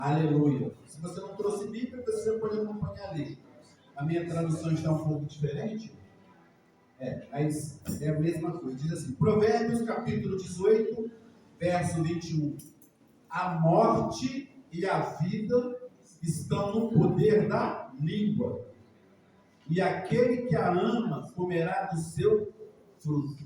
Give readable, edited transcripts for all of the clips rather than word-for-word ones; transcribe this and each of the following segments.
Aleluia. Se você não trouxe Bíblia, você pode acompanhar ali. A minha tradução está um pouco diferente. Mas é a mesma coisa. Diz assim, Provérbios capítulo 18, verso 21. A morte e a vida estão no poder da língua, e aquele que a ama comerá do seu fruto.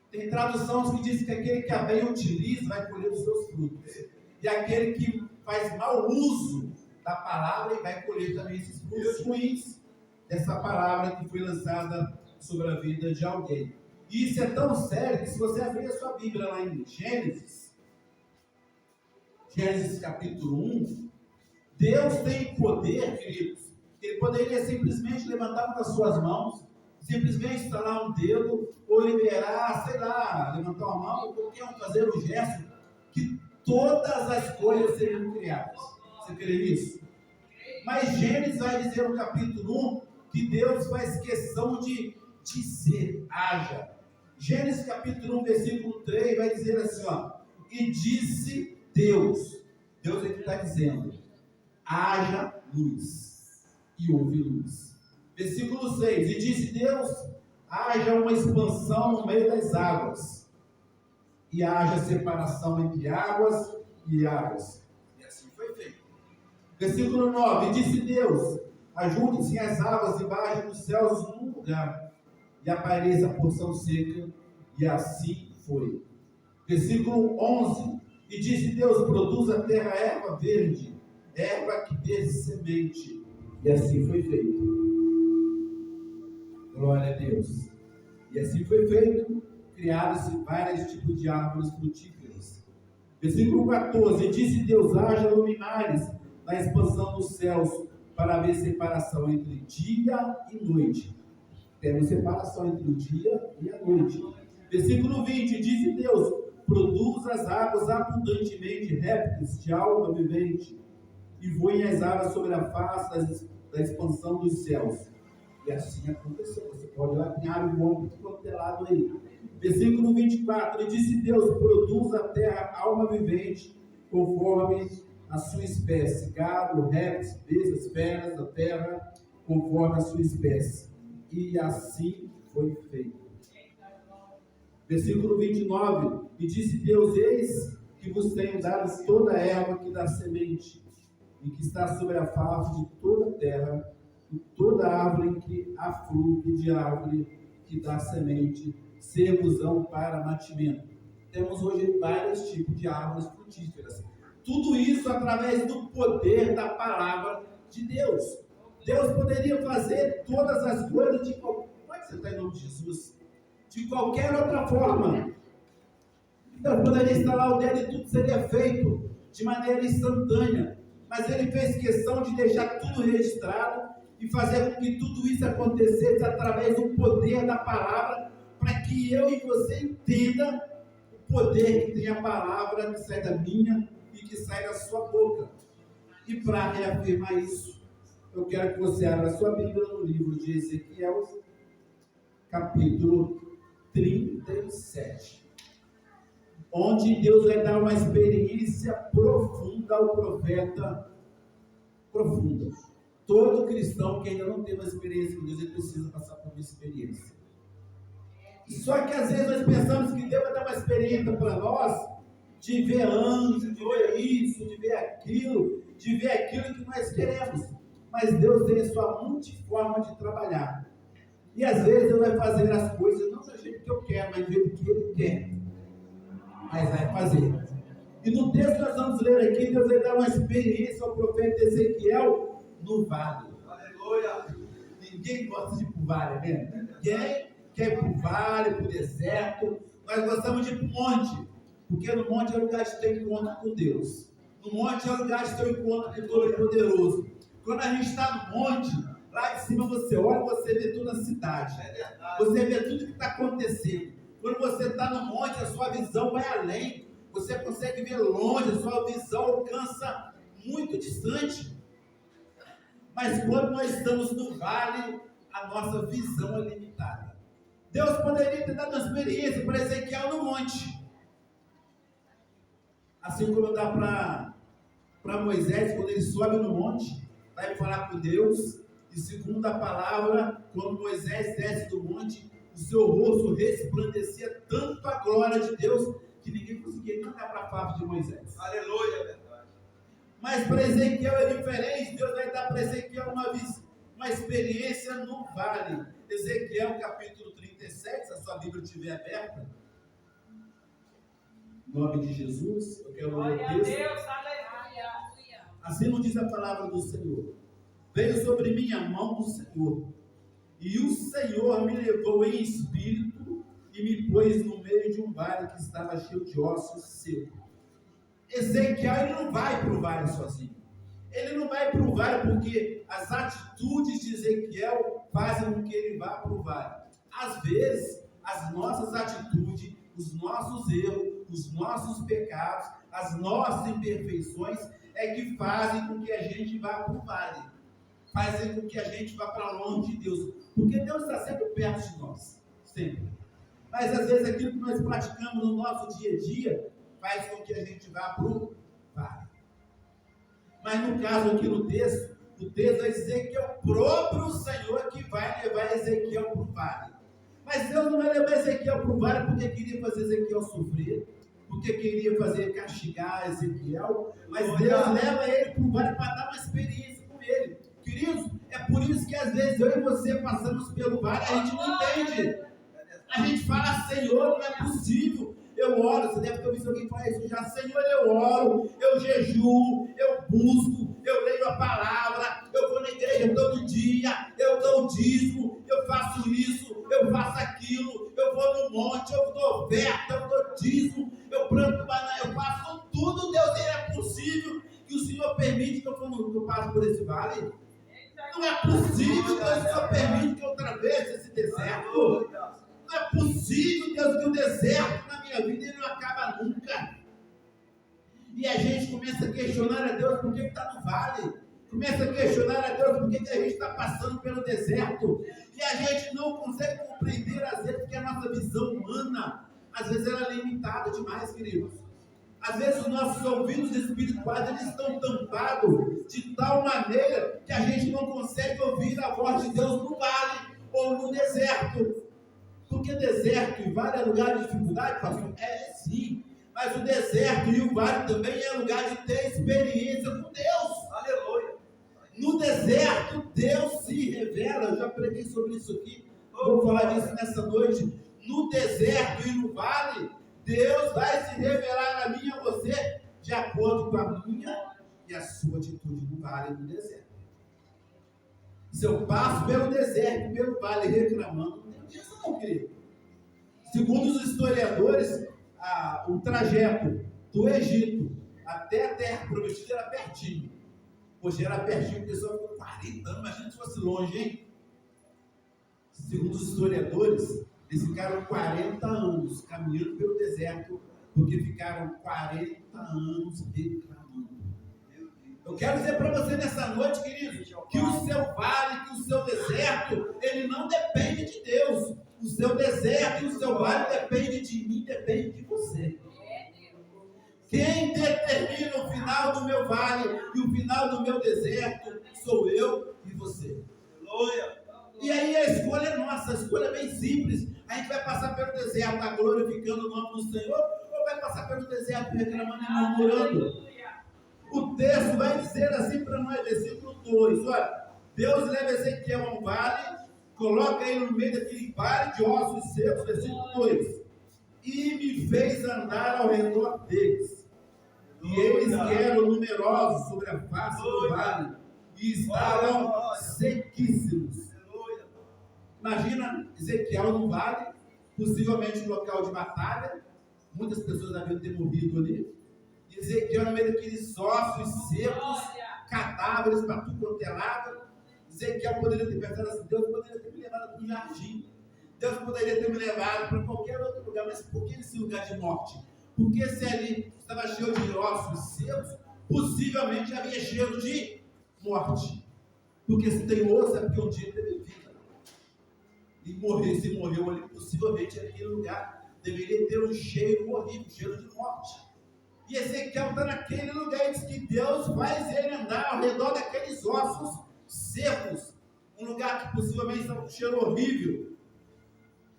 Tem traduções que dizem que aquele que a bem utiliza vai colher os seus frutos. E aquele que faz mau uso da palavra vai colher também esses frutos ruins dessa palavra que foi lançada sobre a vida de alguém. E isso é tão sério que se você abrir a sua Bíblia lá em Gênesis capítulo 1, Deus tem poder, queridos. Ele poderia simplesmente levantar uma das suas mãos, simplesmente estalar um dedo, ou liberar, sei lá, levantar uma mão, ou qualquer um fazer um gesto, que todas as coisas seriam criadas. Você crê nisso? Mas Gênesis vai dizer no capítulo 1 que Deus faz questão de dizer, haja. Gênesis capítulo 1, versículo 3 vai dizer assim, e disse Deus é que está dizendo, haja luz, e houve luz. Versículo 6, e disse Deus, haja uma expansão no meio das águas, e haja separação entre águas e águas. E assim foi feito. Versículo 9, e disse Deus, ajunte-se as águas debaixo dos céus num lugar, e apareça a porção seca, e assim foi. Versículo 11, e disse Deus, produza a terra erva verde, erva que dê semente, e assim foi feito. Glória a Deus. E assim foi feito, criaram-se vários tipos de árvores frutíferas. Versículo 14, e disse Deus, haja luminares na expansão dos céus, para haver separação entre dia e noite. Temos separação entre o dia e a noite. Versículo 20, disse Deus, produza as águas abundantemente répteis de alma vivente, e voem as águas sobre a face da expansão dos céus. E assim aconteceu. Você pode olhar que árvore bom quanto é lado aí. Versículo 24, e disse Deus, produza a terra alma vivente, conforme a sua espécie, gado, répteis, bestas, feras da terra, conforme a sua espécie. E assim foi feito. Versículo 29, e disse Deus, eis que vos tenho dado toda a erva que dá semente, e que está sobre a face de toda a terra, e toda árvore que há fruto de árvore que dá semente, servos-ão para mantimento. Temos hoje vários tipos de árvores frutíferas. Tudo isso através do poder da palavra de Deus. Deus poderia fazer todas as coisas de qualquer... Pode você está em nome de Jesus? De qualquer outra forma. Deus poderia instalar o dedo e tudo seria feito de maneira instantânea. Mas Ele fez questão de deixar tudo registrado e fazer com que tudo isso acontecesse através do poder da palavra, para que eu e você entenda o poder que tem a palavra que sai da minha e que sai da sua boca. E para reafirmar isso, eu quero que você abra a sua Bíblia no livro de Ezequiel, capítulo 37, onde Deus vai dar uma experiência profunda ao profeta, profunda. Todo cristão que ainda não teve uma experiência com Deus, ele precisa passar por uma experiência. Só que às vezes nós pensamos que Deus vai dar uma experiência para nós, de ver anjo, de ver isso, de ver aquilo que nós queremos. Mas Deus tem a sua multiforma de trabalhar. E às vezes Ele vai fazer as coisas não do jeito que eu quero, mas do jeito que Ele quer. Mas vai fazer. E no texto que nós vamos ler aqui, Deus vai dar uma experiência ao profeta Ezequiel no vale. Aleluia! Ninguém gosta de ir para o vale, né? Ninguém quer ir para o vale, para o deserto. Nós gostamos de ir para o monte, porque no monte é o lugar de ter encontro com Deus. No monte é o lugar de ter encontro com o Todo-Poderoso. Quando a gente está no monte, lá em cima você olha, você vê toda a cidade. Você vê tudo que está acontecendo. Quando você está no monte, a sua visão vai além. Você consegue ver longe, a sua visão alcança muito distante. Mas quando nós estamos no vale, a nossa visão é limitada. Deus poderia ter dado uma experiência para Ezequiel no monte. Assim como dá para para Moisés, quando ele sobe no monte, vai falar com Deus, e segundo a palavra, quando Moisés desce do monte, o seu rosto resplandecia tanto a glória de Deus, que ninguém conseguia nem olhar para a face de Moisés. Aleluia, verdade. Mas para Ezequiel é diferente. Deus vai dar para Ezequiel uma experiência no vale. Ezequiel capítulo 37, se a sua Bíblia estiver aberta. Em nome de Jesus, eu quero ler o texto. Deus, aleluia. Assim nos diz a palavra do Senhor. Veio sobre mim a mão do Senhor, e o Senhor me levou em espírito e me pôs no meio de um vale que estava cheio de ossos secos. Ezequiel, ele não vai para o vale sozinho. Ele não vai para o vale porque as atitudes de Ezequiel fazem com que ele vá para o vale. Às vezes, as nossas atitudes, os nossos erros, os nossos pecados, as nossas imperfeições é que fazem com que a gente vá para o vale. Fazem com que a gente vá para longe de Deus. Porque Deus está sempre perto de nós. Sempre. Mas às vezes aquilo que nós praticamos no nosso dia a dia faz com que a gente vá para o vale. Mas no caso aqui no texto, o texto vai dizer que é o próprio Senhor que vai levar Ezequiel para o vale. Mas Deus não vai levar Ezequiel para o vale porque queria fazer Ezequiel sofrer, porque queria fazer castigar Ezequiel, mas Deus leva ele para o vale para dar uma experiência com ele. Queridos, é por isso que às vezes eu e você passamos pelo vale, a gente não entende. A gente fala, Senhor, não é possível. Eu oro, você deve ter ouvido alguém falar isso já. Senhor, eu oro, eu jejuo, eu busco, eu leio a palavra, eu vou na igreja todo dia, eu dou o dízimo, eu faço isso, eu faço aquilo, eu vou no monte, eu dou oferta, eu dou dízimo, eu planto banana, eu faço tudo. Deus, é possível que o Senhor permite que eu passe por esse vale? Não é possível, Deus, que o Senhor permite que eu atravesse esse deserto. Não é possível, Deus, que o deserto na minha vida ele não acaba nunca. E a gente começa a questionar a Deus por que está no vale. Começa a questionar a Deus por que a gente está passando pelo deserto. E a gente não consegue compreender, às vezes, que a nossa visão humana, às vezes, ela é limitada demais, queridos. Às vezes, os nossos ouvidos espirituais, eles estão tampados de tal maneira que a gente não consegue ouvir a voz de Deus no vale ou no deserto. Porque deserto e vale é lugar de dificuldade, pastor? É, sim. Mas o deserto e o vale também é lugar de ter experiência com Deus. Aleluia. No deserto, Deus se revela. Eu já preguei sobre isso aqui. Vou falar disso nessa noite. No deserto e no vale, Deus vai se revelar a mim e a você de acordo com a minha e a sua atitude no vale e no deserto. Se eu passo pelo deserto e pelo vale reclamando, não tem isso não, querido. Segundo os historiadores, o trajeto do Egito até a terra prometida era pertinho. Hoje era pertinho, o pessoal ficou 40 anos, imagina se fosse longe, hein? Segundo os historiadores, eles ficaram 40 anos caminhando pelo deserto, porque ficaram 40 anos reclamando. Eu quero dizer para você nessa noite, querido, que o seu vale, que o seu deserto, ele não depende de Deus. O seu deserto e o seu vale depende de mim, depende de você. Quem determina o final do meu vale e o final do meu deserto sou eu e você. Aleluia. E aí a escolha é nossa, a escolha é bem simples. A gente vai passar pelo deserto glorificando o nome do Senhor, ou vai passar pelo deserto reclamando e murmurando? O texto vai dizer assim para nós, versículo 2, olha, Deus leva Ezequiel a um vale, coloca ele no meio daquele vale de ossos secos, versículo 2, e me fez andar ao redor deles, e eles que eram numerosos sobre a face do vale, e estavam sequíssimos. Imagina Ezequiel no vale, possivelmente um local de batalha, muitas pessoas haviam ter morrido ali. Ezequiel no meio daqueles ossos secos, cadáveres para tudo quanto é lado. Ezequiel poderia ter pensado assim, Deus poderia ter me levado para um jardim, Deus poderia ter me levado para qualquer outro lugar, mas por que esse lugar de morte? Porque se ali estava cheio de ossos secos, possivelmente havia cheiro de morte. Porque se tem osso é porque um dia teve vida. E se morreu ali, possivelmente aquele lugar deveria ter um cheiro horrível, um cheiro de morte. E Ezequiel está naquele lugar e diz que Deus faz ele andar ao redor daqueles ossos secos. Um lugar que possivelmente está com um cheiro horrível.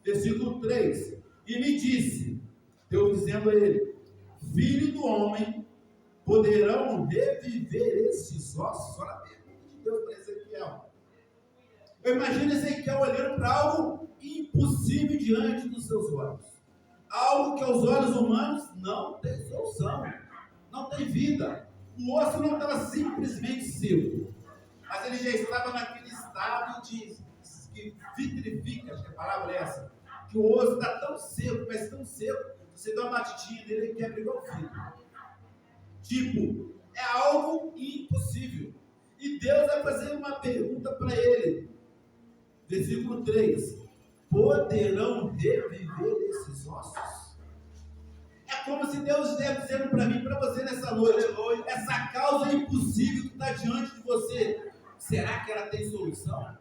Versículo 3. E me disse, Deus dizendo a ele: filho do homem, poderão reviver esses ossos? Olha a pergunta de Deus para Ezequiel. Eu imagino Ezequiel olhando para algo impossível diante dos seus olhos. Algo que aos olhos humanos não tem solução, não tem vida. O osso não estava simplesmente seco, mas ele já estava naquele estado de que vitrifica, acho que a palavra é essa, que o osso está tão seco, mas tão seco, você dá uma batidinha nele e quebra igual vidro. Tipo, é algo impossível. E Deus vai fazer uma pergunta para ele. Versículo 3. Poderão reviver esses ossos? É como se Deus estivesse dizendo para mim, para você nessa noite, essa causa impossível que está diante de você, será que ela tem solução?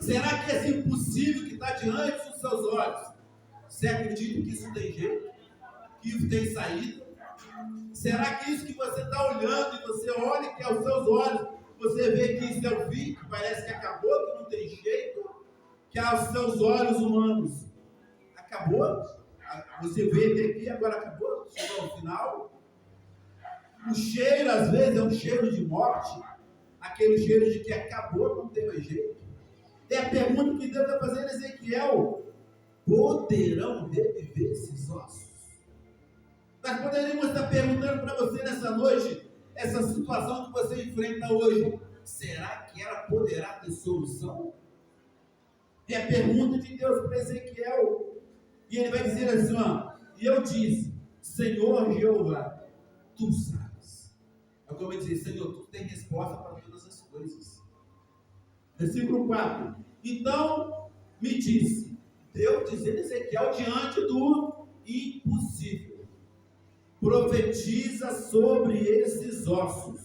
Será que esse impossível que está diante dos seus olhos, você acredita que isso tem jeito? Que isso tem saída? Será que isso que você está olhando e você olha que aos seus olhos, você vê que isso é o fim, que parece que acabou, que não tem jeito, que aos seus olhos humanos acabou? Você vê aqui, agora acabou, chegou ao final. O cheiro, às vezes, é um cheiro de morte, aquele cheiro de que acabou, não tem mais jeito. E a pergunta que Deus está fazendo a Ezequiel: poderão reviver esses ossos? Nós poderíamos estar perguntando para você nessa noite, essa situação que você enfrenta hoje, será que ela poderá ter solução? É a pergunta de Deus para Ezequiel. E ele vai dizer assim, ó, e eu disse: Senhor Jeová, tu sabes. É como ele diz: Senhor, tu tem resposta para todas as coisas. Versículo 4. Então me disse, Deus dizendo a Ezequiel diante do impossível: profetiza sobre esses ossos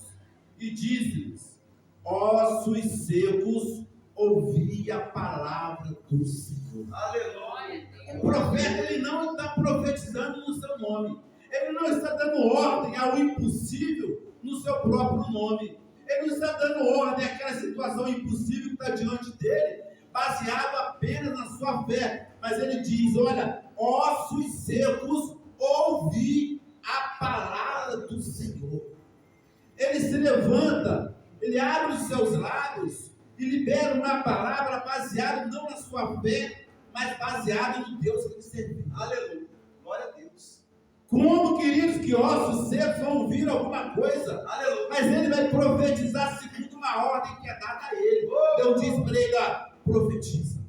e diz-lhes: ossos secos, ouvi a palavra do Senhor. Aleluia. O profeta, ele não está profetizando no seu nome. Ele não está dando ordem ao impossível no seu próprio nome. Ele não está dando ordem àquela situação impossível que está diante dele, baseado apenas na sua fé. Mas ele diz: olha, ossos secos, ouvi a palavra do Senhor. Ele se levanta, ele abre os seus lábios e libera uma palavra baseada não na sua fé, mas baseada no Deus que ele serviu. Aleluia, glória a Deus. Como, queridos, que ossos secos vão ouvir alguma coisa? Aleluia. Mas ele vai profetizar segundo uma ordem que é dada a ele. Deus diz para ele: profetiza.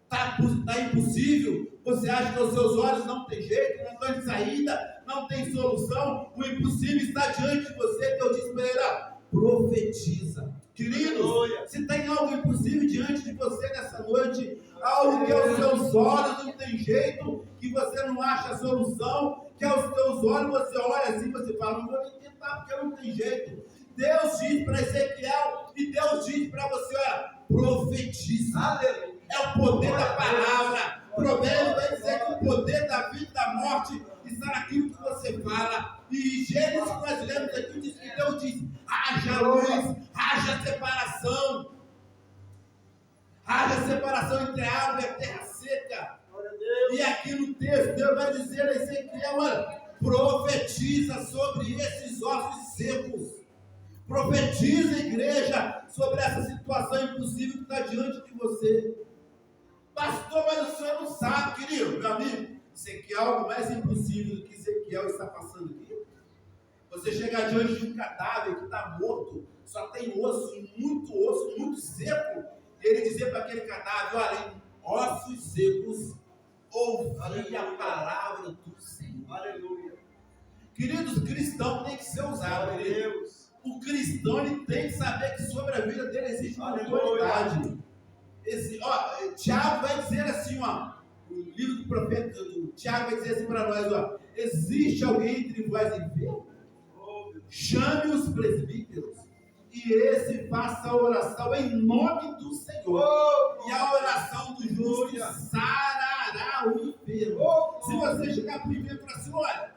Está impossível? Você acha que aos seus olhos não tem jeito, não tem saída, não tem solução? O impossível está diante de você. Deus diz para ele: profetiza. Queridos, se tem algo impossível diante de você nessa noite, algo que aos seus olhos não tem jeito, que você não acha solução, que aos seus olhos você olha assim, você fala: não vou tentar porque não tem jeito. Deus diz para Ezequiel e Deus diz para você: olha, profetiza. Aleluia. É o poder da palavra. Provérbio vai dizer que o poder da vida e da morte está naquilo que você fala. E Gênesis, que nós lemos aqui, diz que Deus diz: haja luz, haja separação. Haja separação entre a água e a terra seca. E aqui no texto, Deus vai dizer a Ezequiel: olha, profetiza sobre esses ossos secos. Profetiza, igreja, sobre essa situação impossível que está diante de você. Pastor, mas o senhor não sabe, querido, meu amigo. Isso aqui é algo mais impossível do que Ezequiel está passando aqui. Você chegar diante de um cadáver que está morto, só tem osso muito seco, e ele dizer para aquele cadáver: olha, ossos secos, ouvi a palavra do Senhor. Aleluia. Queridos, o cristão tem que ser usado, Deus. O cristão, ele tem que saber que sobre a vida dele existe uma autoridade. Tiago vai dizer assim, o livro do profeta Tiago vai dizer assim para nós: existe alguém entre vós enfermo? Chame os presbíteros e esse faça a oração em nome do Senhor. E a oração do justo sarará o enfermo. Se você chegar primeiro e falar assim: olha,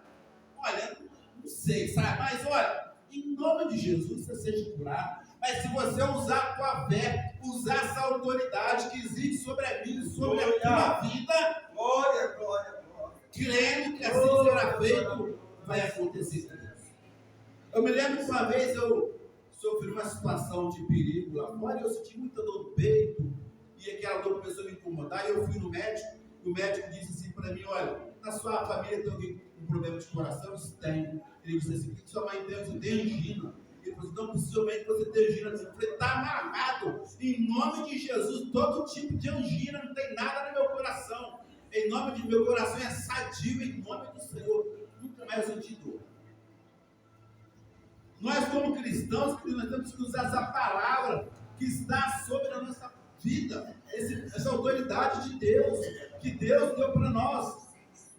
olha, não sei, sabe? Mas olha, em nome de Jesus, você seja curado. Mas se você usar a tua fé, usar essa autoridade que existe sobre a minha e sobre a tua vida, glória, glória, glória, crendo que assim será feito, vai acontecer. Eu me lembro que uma vez eu sofri uma situação de perigo lá fora e eu senti muita dor no peito e aquela dor começou a me incomodar e eu fui no médico e o médico disse assim para mim, olha, na sua família tem alguém com um problema de coração? Eu disse, tem. Ele disse assim, o que sua mãe tem? Eu disse, tem angina. Ele falou assim, então possivelmente você tem angina. Eu falei, está amarrado, em nome de Jesus, todo tipo de angina, não tem nada no meu coração. Em nome de meu coração é sadio, em nome do Senhor. Nunca mais eu senti dor. Nós, como cristãos, nós temos que usar essa palavra que está sobre a nossa vida, essa autoridade de Deus, que Deus deu para nós.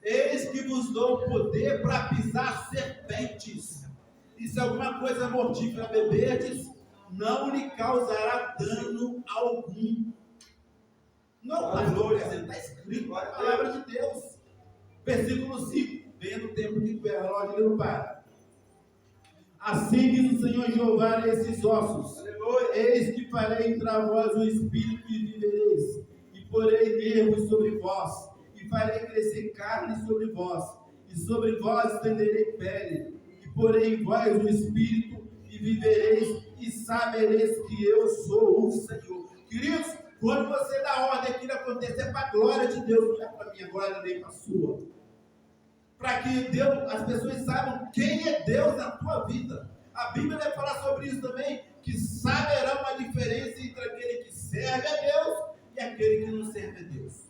Eis que vos dou poder para pisar serpentes, e se alguma coisa mortífera beberdes, não lhe causará dano algum. Não, pastor, está escrito na palavra de Deus. Versículo 5, venha no tempo que o relógio não para. Assim diz o Senhor Jeová a esses ossos, eis que farei entrar vós o espírito e vivereis, e porei nervos sobre vós, e farei crescer carne sobre vós, e sobre vós estenderei pele, e porei em vós o espírito e vivereis, e sabereis que eu sou o Senhor. Queridos, quando você dá ordem, aquilo acontecer é para a glória de Deus, não é para a minha glória nem para a sua. Para que Deus, as pessoas saibam quem é Deus na tua vida. A Bíblia vai falar sobre isso também, que saberão a diferença entre aquele que serve a Deus e aquele que não serve a Deus.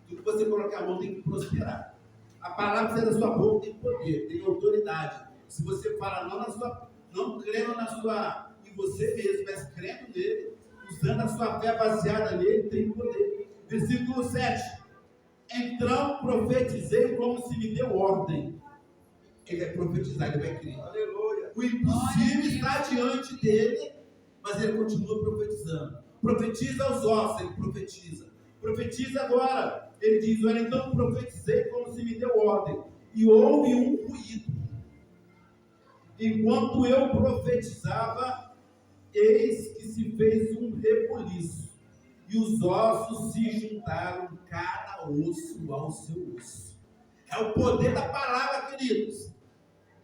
Tudo que você colocar a mão tem que prosperar. A palavra que sai da sua boca tem poder, tem autoridade. Se você fala não crendo em você mesmo, mas crendo nele, usando a sua fé baseada nele, tem poder. Versículo 7. Então profetizei como se me deu ordem. Ele vai profetizar, ele vai crer. Aleluia. O impossível está diante dele, mas ele continua profetizando. Profetiza aos ossos, ele profetiza. Profetiza agora. Ele diz, olha, então profetizei como se me deu ordem. E houve um ruído. Enquanto eu profetizava, eis que se fez um rebuliço. E os ossos se juntaram, cada osso ao seu osso. É o poder da palavra, queridos.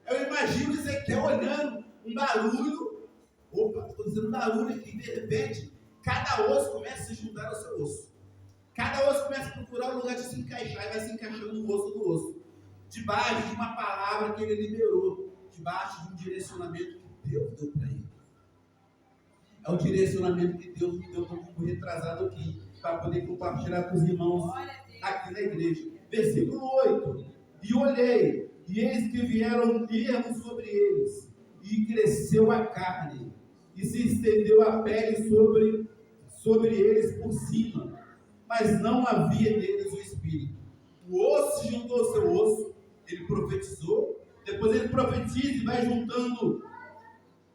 Eu imagino Ezequiel olhando um barulho. Opa, estou dizendo um barulho aqui. De repente, cada osso começa a se juntar ao seu osso. Cada osso começa a procurar o lugar de se encaixar. E vai se encaixando no osso do osso. Debaixo de uma palavra que ele liberou. Debaixo de um direcionamento que Deus deu para ele. É o direcionamento que Deus me deu como retrasado aqui, para poder compartilhar com os irmãos aqui na igreja. Versículo 8. E olhei, e eis que vieram nervos sobre eles, e cresceu a carne, e se estendeu a pele sobre eles por cima, mas não havia neles o espírito. O osso se juntou ao seu osso, ele profetizou, depois ele profetiza e vai juntando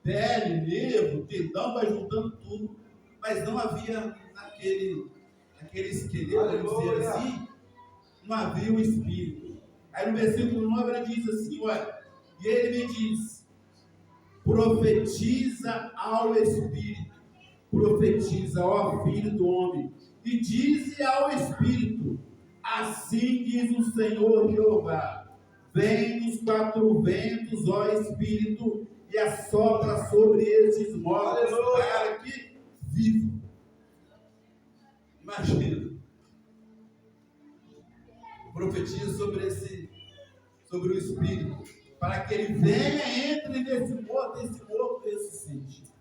pele, nervo, tendão, vai juntando tudo, mas não havia aquele esqueleto, vamos dizer assim, não havia o espírito. Aí no versículo 9 ele diz assim, olha, e ele me diz, profetiza ao espírito, profetiza, ó filho do homem, e dize ao espírito, assim diz o Senhor Jeová, vem dos quatro ventos, ó espírito, e assopra sobre esses mortos para que vivam. Imagina. Profetiza sobre o Espírito, para que ele venha, entre nesse morto, esse morto ressuscite.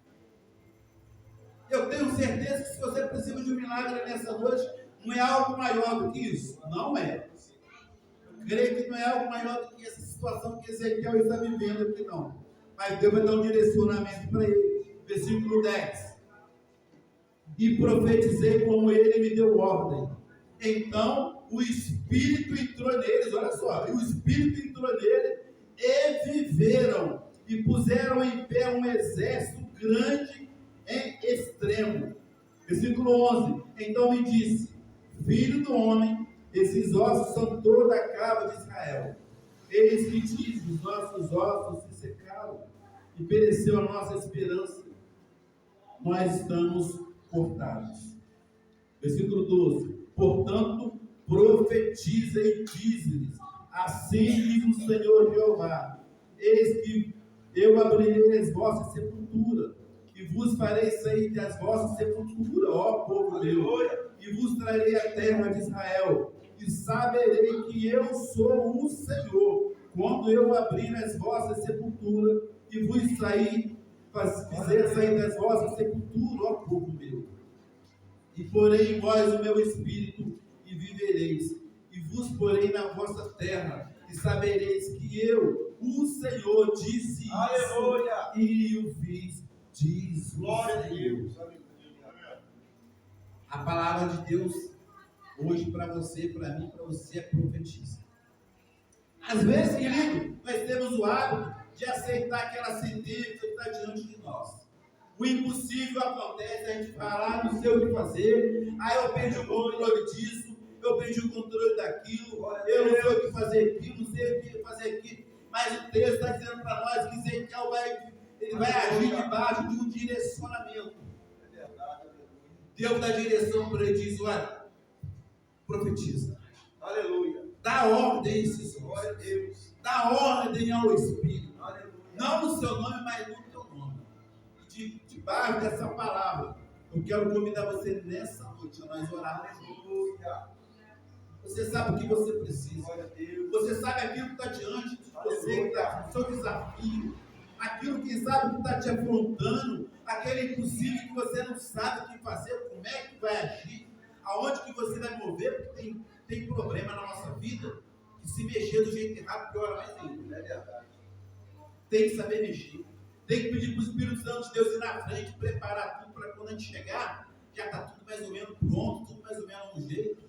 Eu tenho certeza que se você precisa de um milagre nessa noite, não é algo maior do que isso. Não é. Eu creio que não é algo maior do que essa situação que Ezequiel está vivendo aqui, não. Mas Deus vai dar um direcionamento para ele. Versículo 10. E profetizei como ele me deu ordem. Então o Espírito entrou neles, olha só, e o Espírito entrou nele e viveram, e puseram em pé um exército grande em extremo. Versículo 11. Então me disse, filho do homem, esses ossos são toda a casa de Israel. Eis que diz, os nossos ossos se secaram e pereceu a nossa esperança. Nós estamos cortados. Versículo 12. Portanto, profetiza e diz-lhes, assim diz o Senhor Jeová, eis que eu abrirei as vossas sepulturas, e vos farei sair das vossas sepulturas, ó povo meu, e vos trarei a terra de Israel, e saberei que eu sou o Senhor, quando eu abrir as vossas sepulturas, e vos fizer sair das vossas sepulturas, ó povo meu. E porei em vós o meu espírito, e vivereis, e vos porei na vossa terra, e sabereis que eu, o Senhor, disse isso, Aleluia. e o fiz, diz Glória o a Senhor. Deus. A palavra de Deus, hoje para você, para mim, para você, é profetiza. Às vezes, querido, nós temos o hábito de aceitar aquela sentença que está diante de nós. O impossível acontece, a gente fala, não sei o que fazer, aí eu perdi o controle disso, eu perdi o controle daquilo, eu não sei o que fazer aqui, não sei o que fazer aqui, mas o texto está dizendo para nós que Ezequiel vai agir debaixo de um direcionamento. É verdade. Deus dá direção para ele, diz, olha, profetiza. Aleluia. Dá ordem a esses Glória a homens. Deus. Dá ordem ao Espírito. Aleluia. Não no seu nome, mas no teu nome. Debaixo dessa palavra, eu quero convidar você nessa noite a nós orarmos. Aleluia. Você sabe o que você precisa. Glória a Deus. Você sabe aquilo que está diante de você, que está no seu desafio. Aquilo que sabe que está te afrontando. Aquele impossível que você não sabe o que fazer, como é que vai agir. Aonde que você vai mover, porque tem problema na nossa vida. Que se mexer do jeito errado, piora mais ainda. É verdade. Tem que saber mexer. Tem que pedir para o Espírito Santo de Deus ir na frente, preparar tudo para quando a gente chegar, já está tudo mais ou menos pronto, tudo mais ou menos no jeito.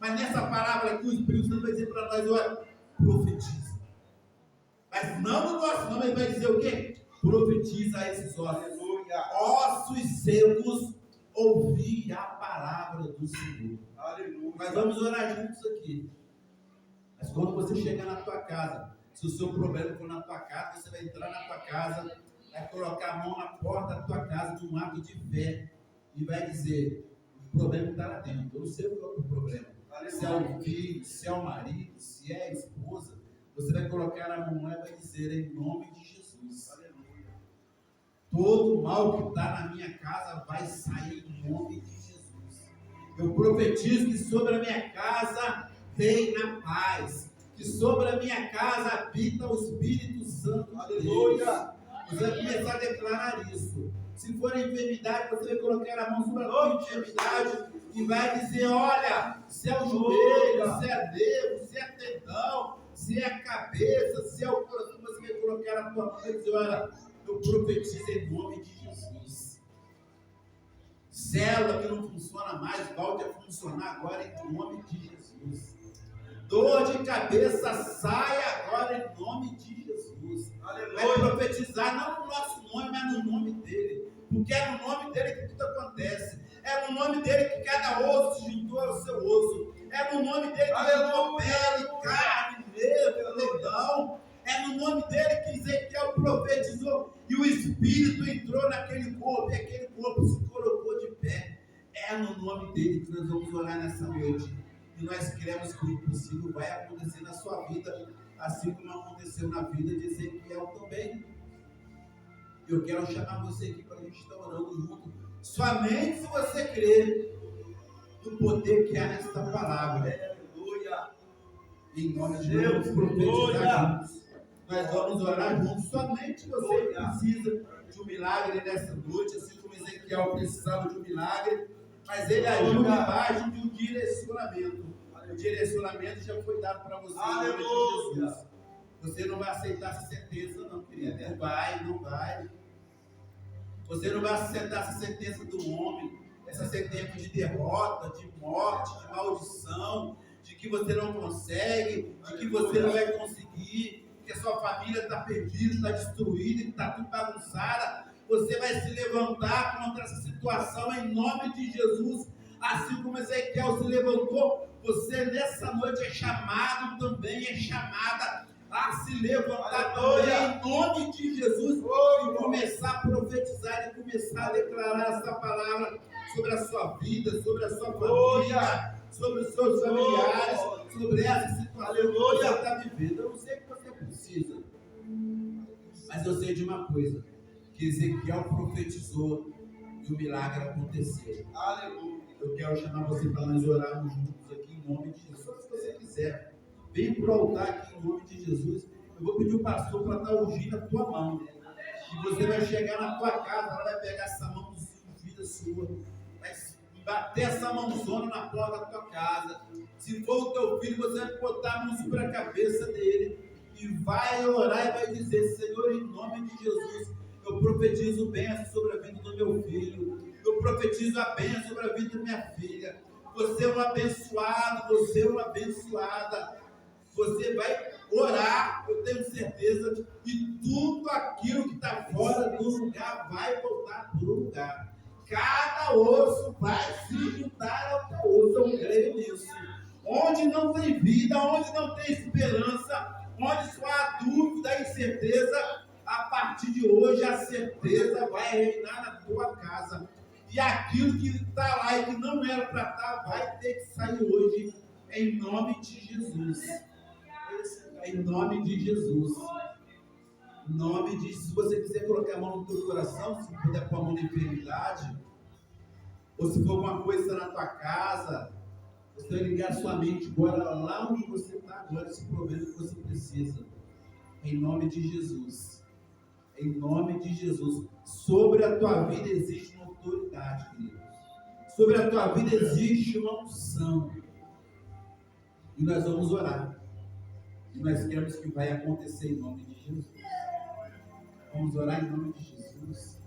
Mas nessa palavra aqui, o Espírito Santo vai dizer para nós, olha, profetiza. Mas não no nosso nome, ele vai dizer o quê? Profetiza a esses ossos. Aleluia. Ossos secos, ouvir a palavra do Senhor. Aleluia. Nós vamos orar juntos aqui. Mas quando você chegar na tua casa, se o seu problema for na tua casa, você vai entrar na tua casa, vai colocar a mão na porta da tua casa num ato de fé e vai dizer, o problema está lá dentro, eu não sei qual é o problema. Se é o filho, se é o marido, se é a esposa, você vai colocar a mão lá e vai dizer em nome de Jesus. Aleluia. Todo mal que está na minha casa vai sair em nome de Jesus. Eu profetizo que sobre a minha casa reina paz. Que sobre a minha casa habita o Espírito Santo de Deus. Aleluia. Você vai começar a declarar isso. Se for enfermidade, você vai colocar a mão sobre a tua enfermidade e vai dizer, olha, se é o joelho, se é dedo, se é tendão, se é a cabeça, se é o coração, você vai colocar a tua mão e dizer, olha, eu profetizo em nome de Jesus. Célula que não funciona mais, volte a funcionar agora em nome de Jesus. Dor de cabeça, sai agora em nome de Jesus. Aleluia. Vai profetizar não no nosso nome, mas no nome dele. Porque é no nome dele que tudo acontece. É no nome dele que cada osso se juntou ao seu osso. É no nome dele que juntou pele, carne, nervo, tendão. É no nome dele que Ezequiel profetizou e o Espírito entrou naquele corpo e aquele corpo se colocou de pé. É no nome dele que nós vamos orar nessa noite. E nós queremos que o impossível vai acontecer na sua vida, assim como aconteceu na vida de Ezequiel também. Eu quero chamar você aqui para a gente estar orando junto. Somente se você crer no poder que há nesta palavra. Aleluia. Em nome de Deus, profetizar juntos. Nós vamos orar juntos. Somente você precisa de um milagre nessa noite, assim como Ezequiel precisava de um milagre. Mas ele agiu debaixo de um direcionamento. O direcionamento já foi dado para você. Em nome de Jesus. Você não vai aceitar essa sentença, não, querido. Não vai, não vai. Você não vai aceitar essa sentença do homem, essa sentença de derrota, de morte, de maldição, de que você não consegue, de que você não vai conseguir, que a sua família está perdida, está destruída, está tudo bagunçada. Você vai se levantar contra essa situação em nome de Jesus, assim como Ezequiel se levantou. Você nessa noite é chamado também, é chamada a se levantar Aleluia. também em nome de Jesus e começar a profetizar e começar a declarar essa palavra sobre a sua vida, sobre a sua família, sobre os seus familiares, sobre essa situação que você está vivendo. Eu não sei o que você precisa, mas eu sei de uma coisa, que Ezequiel profetizou e o milagre aconteceu. Aleluia. Eu quero chamar você para nós orarmos juntos aqui em nome de Jesus. Só se você quiser, vem para o altar aqui em nome de Jesus. Eu vou pedir o pastor para estar ungindo a tua mão. E você vai chegar na tua casa, ela vai pegar essa mão ungida sua, vai bater essa mãozona na porta da tua casa. Se for o teu filho, você vai botar a mão sobre a cabeça dele e vai orar e vai dizer: Senhor, em nome de Jesus, eu profetizo bênção sobre a vida do meu filho. Eu profetizo a bênção sobre a vida da minha filha. Você é um abençoado, você é uma abençoada. Você vai orar, eu tenho certeza, que tudo aquilo que está fora do lugar vai voltar para o lugar. Cada osso vai se juntar ao teu osso, eu creio nisso. Onde não tem vida, onde não tem esperança, onde só há dúvida e incerteza, a partir de hoje a certeza vai reinar na tua casa. E aquilo que está lá e que não era para estar, vai ter que sair hoje, em nome de Jesus. Em nome de Jesus. Em nome de Jesus. Se você quiser colocar a mão no teu coração, se puder pôr a mão na enfermidade, ou se for alguma coisa na tua casa, você vai ligar a sua mente agora lá onde você está agora, esse problema que você precisa. Em nome de Jesus. Em nome de Jesus. Sobre a tua vida existe uma autoridade, queridos. Sobre a tua vida existe uma unção. E nós vamos orar. E nós queremos que vai acontecer em nome de Jesus. Vamos orar em nome de Jesus.